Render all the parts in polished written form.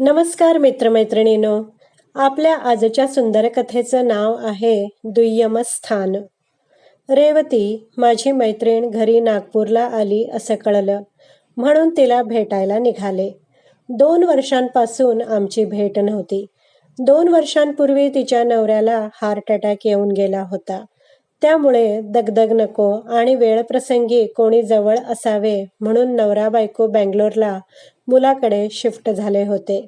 नमस्कार मित्रमैत्रिणींनो. आपल्या आजच्या सुंदर कथेचं नाव आहे दुय्यम स्थान. रेवती माझी मैत्रीण घरी नागपूरला आली असं कळलं म्हणून तिला भेटायला निघाले. 2 वर्षांपासून आमची भेट नव्हती. 2 वर्षांपूर्वी तिच्या नवऱ्याला हार्ट अटॅक येऊन गेला होता. त्यामुळे दगदग नको आणि वेळप्रसंगी कोणी जवळ असावे म्हणून नवरा बायको बंगलोरला मुलाकडे शिफ्ट झाले होते.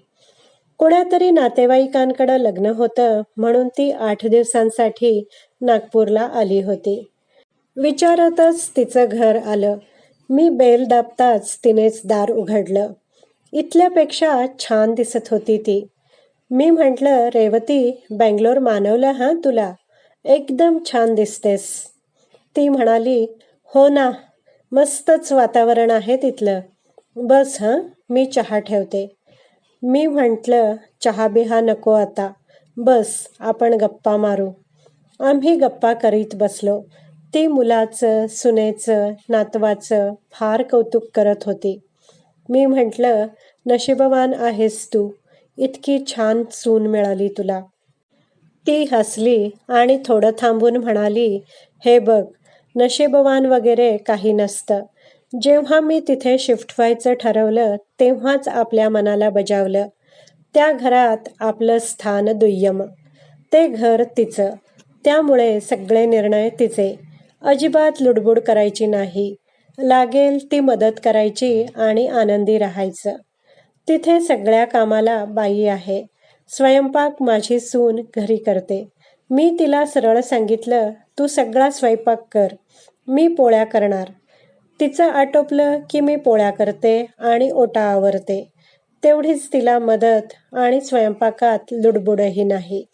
कोणातरी नातेवाईकांकडे लग्न होतं म्हणून ती 8 दिवसांसाठी नागपूरला आली होती. विचारतच तिचं घर आलं. मी बेल दाबताच तिनेच दार उघडलं. इथल्यापेक्षा छान दिसत होती ती. मी म्हटलं, रेवती, बंगलोर मानवलं हां तुला. एकदम छान दिसतेस. ती म्हणाली, हो ना, मस्तच वातावरण आहे तिथलं. बस हां, मी चहा ठेवते. मी म्हटलं, चहा बिहा नको आता. बस, आपण गप्पा मारू. आम्ही गप्पा करीत बसलो. ती मुलाचं, सुनेचं, नातवाचं फार कौतुक करत होती. मी म्हटलं, नशीबवान आहेस तू. इतकी छान सून मिळाली तुला. ती हसली आणि थोडं थांबून म्हणाली, हे बघ, नशीबवान वगैरे काही नसतं. जेव्हा मी तिथे शिफ्ट व्हायचं ठरवलं तेव्हाच आपल्या मनाला बजावलं. त्या घरात आपलं स्थान दुय्यम. ते घर तिचं. त्यामुळे सगळे निर्णय तिचे. अजिबात लुडबुड करायची नाही. लागेल ती मदत करायची आणि आनंदी राहायचं. तिथे सगळ्या कामाला बाई आहे. स्वयंपाक माझी सून घरी करते. मी तिला सरळ सांगितलं, तू सगळा स्वयंपाक कर, मी पोळ्या करणार. तिचं आटोपलं की मी पोळ्या करते आणि ओटा आवरते. तेवढीच तिला मदत आणि स्वयंपाकात लुडबुडही नाही.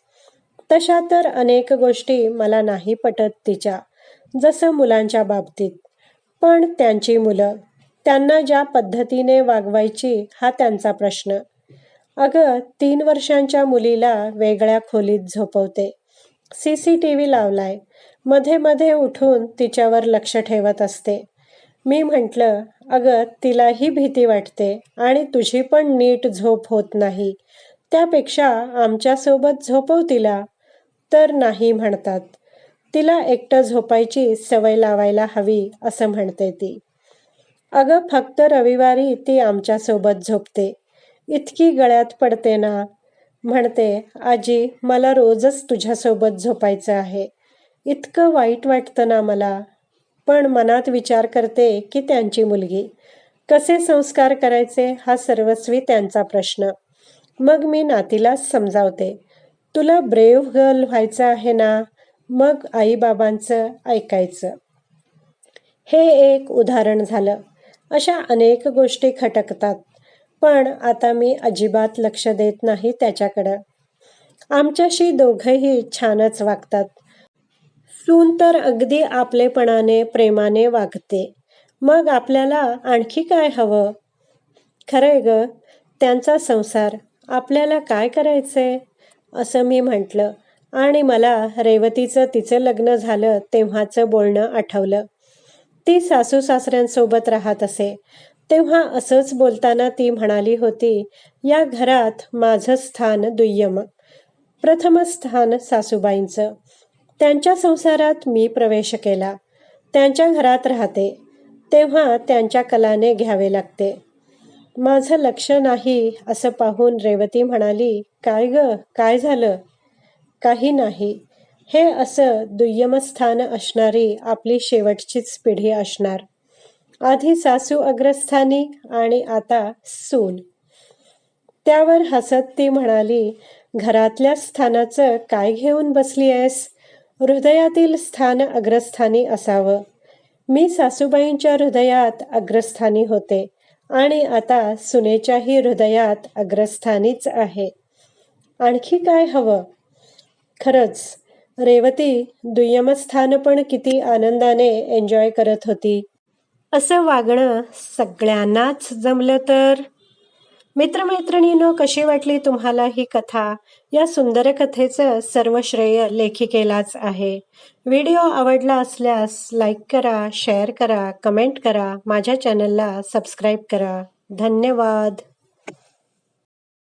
तशा तर अनेक गोष्टी मला नाही पटत तिच्या, जसं मुलांच्या बाबतीत. पण त्यांची मुलं, त्यांना ज्या पद्धतीने वागवायची हा त्यांचा प्रश्न. अगं, 3 वर्षांच्या मुलीला वेगळ्या खोलीत झोपवते. CCTV लावलाय. मध्ये मध्ये उठून तिच्यावर लक्ष ठेवत असते. मी म्हटलं, अगं, तिलाही भीती वाटते आणि तुझी पण नीट झोप होत नाही. त्यापेक्षा आमच्यासोबत झोपव तिला. तर नाही म्हणतात. तिला एकटं झोपायची सवय लावायला हवी असं म्हणते ती. अगं, फक्त रविवारी ती आमच्यासोबत झोपते. इतकी गळ्यात पडते ना. म्हणते, आजी, मला रोजच तुझ्यासोबत झोपायचं आहे. इतकं वाईट वाटतं ना मला. पण मनात विचार करते की त्यांची मुलगी. कसे संस्कार करायचे हा सर्वस्वी त्यांचा प्रश्न. मग मी नातीलाच समजावते, तुला ब्रेव्ह गर्ल व्हायचं आहे ना, मग आईबाबांचं ऐकायचं. हे एक उदाहरण झालं. अशा अनेक गोष्टी खटकतात. पण आता मी अजिबात लक्ष देत नाही त्याच्याकडं. आमच्याशी दोघंही छानच वागतात. सून तर अगदी आपलेपणाने, प्रेमाने वागते. मग आपल्याला आणखी काय हवं? खरंय ग, त्यांचा संसार, आपल्याला काय करायचंय? असं मी म्हटलं आणि मला रेवतीचं तिचं लग्न झालं तेव्हाचं बोलणं आठवलं. ती सासू सासऱ्यांसोबत राहत असे. तेव्हा असंच बोलताना ती म्हणाली होती, या घरात माझं स्थान दुय्यम. प्रथम स्थान सासूबाईंचं. त्यांच्या संसारात मी प्रवेश केला. त्यांच्या घरात राहते. तेव्हा त्यांच्या कलाने घ्यावे लागते. माझं लक्ष नाही असं पाहून रेवती म्हणाली, काय ग, काय झालं? काही नाही. हे असं दुय्यम स्थान असणारी आपली शेवटचीच पिढी असणार. आधी सासू अग्रस्थानी आणि आता सून. त्यावर हसत ती म्हणाली, घरातल्या स्थानाचं काय घेऊन बसली आहेस? हृदयातील स्थान अग्रस्थानी असावं. मी सासूबाईंच्या हृदयात अग्रस्थानी होते आणि आता सुनेच्याही हृदयात अग्रस्थानीच आहे. आणखी काय हवं? खरंच, रेवती दुय्यम स्थान पण किती आनंदाने एन्जॉय करत होती. असं वागणं सगळ्यांनाच जमलं तर? मित्रमैत्रिणींनो, कशी वाटली तुम्हाला ही कथा? या सुंदर कथेचं सर्व श्रेय लेखिकेलाच आहे. व्हिडिओ आवडला असल्यास लाईक करा, शेअर करा, कमेंट करा, माझ्या चॅनलला सबस्क्राईब करा. धन्यवाद.